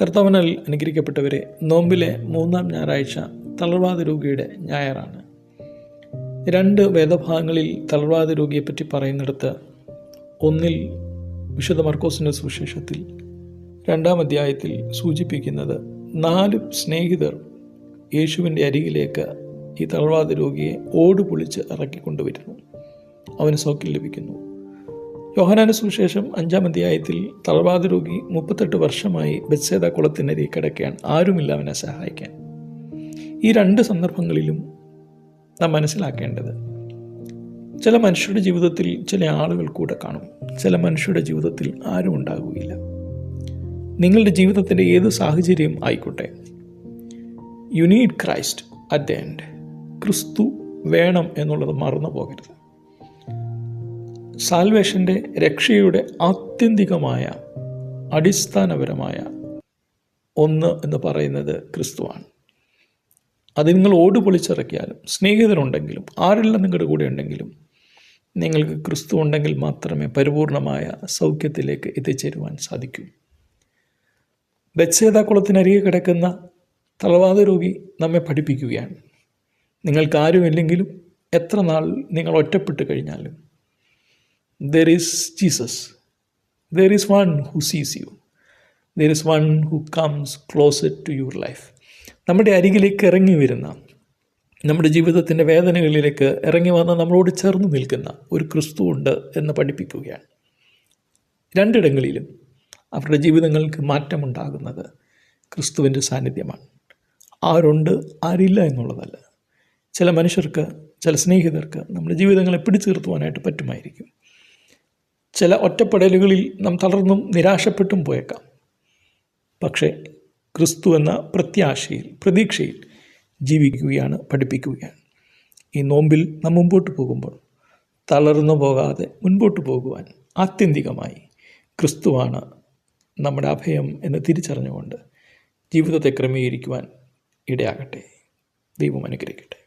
കർത്താവിനാൽ അനുഗ്രഹിക്കപ്പെട്ടവരെ, നോമ്പിലെ 3-ാം ഞായറാഴ്ച തളർവാദ രോഗിയുടെ ഞായറാണ്. 2 വേദഭാഗങ്ങളിൽ തളർവാദ രോഗിയെപ്പറ്റി പറയുന്നിടത്ത്, ഒന്നിൽ വിശുദ്ധ മർക്കോസിൻ്റെ സുവിശേഷത്തിൽ 2-ാം അധ്യായത്തിൽ സൂചിപ്പിക്കുന്നത് 4 സ്നേഹിതർ യേശുവിൻ്റെ അരികിലേക്ക് ഈ തളർവാദ രോഗിയെ ഓടുപൊളിച്ച് ഇറക്കിക്കൊണ്ടുവരുന്നു. അവന് സൗഖ്യം ലഭിക്കുന്നു. യോഹന്നാന്റെ സുവിശേഷം 5-ാം അധ്യായത്തിൽ തളർവാദ രോഗി 38 വർഷമായി ബെത്സേദ കുളത്തിനരികെ കിടക്കുകയാണ്. ആരുമില്ല അവനെ സഹായിക്കാൻ. ഈ 2 സന്ദർഭങ്ങളിലും നാം മനസ്സിലാക്കേണ്ടത്, ചില മനുഷ്യരുടെ ജീവിതത്തിൽ ചില ആളുകൾ കൂടെ കാണും, ചില മനുഷ്യരുടെ ജീവിതത്തിൽ ആരും ഉണ്ടാകുകയില്ല. നിങ്ങളുടെ ജീവിതത്തിൻ്റെ ഏത് സാഹചര്യം ആയിക്കോട്ടെ, you need Christ at the end. ക്രിസ്തു വേണം എന്നുള്ളത് മറന്നു പോകരുത്. സാൽവേഷൻ്റെ, രക്ഷയുടെ ആത്യന്തികമായ അടിസ്ഥാനപരമായ ഒന്ന് എന്ന് പറയുന്നത് ക്രിസ്തുവാണ്. അത് നിങ്ങൾ ഓടുപൊളിച്ചിറക്കിയാലും, സ്നേഹിതരുണ്ടെങ്കിലും, ആരെല്ലാം നിങ്ങളുടെ കൂടെ ഉണ്ടെങ്കിലും, നിങ്ങൾക്ക് ക്രിസ്തു ഉണ്ടെങ്കിൽ മാത്രമേ പരിപൂർണമായ സൗഖ്യത്തിലേക്ക് എത്തിച്ചേരുവാൻ സാധിക്കൂ. ബെത്സേദ കുളത്തിനരികെ കിടക്കുന്ന തളർവാദ രോഗി നമ്മെ പഠിപ്പിക്കുകയാണ്, നിങ്ങൾക്കാരുമില്ലെങ്കിലും, എത്ര നാൾ നിങ്ങൾ ഒറ്റപ്പെട്ട് കഴിഞ്ഞാലും, there is Jesus. There is one who sees you. There is one who comes closer to your life. നമ്മുടെ അരികിലേക്ക് ഇറങ്ങി വരുന്ന, നമ്മുടെ ജീവിതത്തിൻ്റെ വേദനകളിലേക്ക് ഇറങ്ങി വന്ന് നമ്മളോട് ചേർന്ന് നിൽക്കുന്ന ഒരു ക്രിസ്തു ഉണ്ട് എന്ന് പഠിപ്പിക്കുകയാണ്. 2 ഇടങ്ങളിലും അവരുടെ ജീവിതങ്ങൾക്ക് മാറ്റമുണ്ടാകുന്നത് ക്രിസ്തുവിൻ്റെ സാന്നിധ്യമാണ്. ആരുണ്ട്, ആരില്ല എന്നുള്ളതല്ല. ചില മനുഷ്യർക്ക്, ചില സ്നേഹിതർക്ക് നമ്മുടെ ജീവിതങ്ങളെ പിടിച്ചു നിർത്തുവാനായിട്ട് പറ്റുമായിരിക്കും. ചില ഒറ്റപ്പെടലുകളിൽ നാം തളർന്നും നിരാശപ്പെട്ടും പോയേക്കാം. പക്ഷേ ക്രിസ്തു എന്ന പ്രതീക്ഷയിൽ ജീവിക്കുകയാണ് പഠിപ്പിക്കുകയാണ്. ഈ നോമ്പിൽ നാം മുമ്പോട്ട് പോകുമ്പോൾ തളർന്നു പോകാതെ മുൻപോട്ട് പോകുവാൻ ആത്യന്തികമായി ക്രിസ്തുവാണ് നമ്മുടെ അഭയം എന്ന് തിരിച്ചറിഞ്ഞുകൊണ്ട് ജീവിതത്തെ ക്രമീകരിക്കുവാൻ ഇടയാകട്ടെ. ദൈവം അനുഗ്രഹിക്കട്ടെ.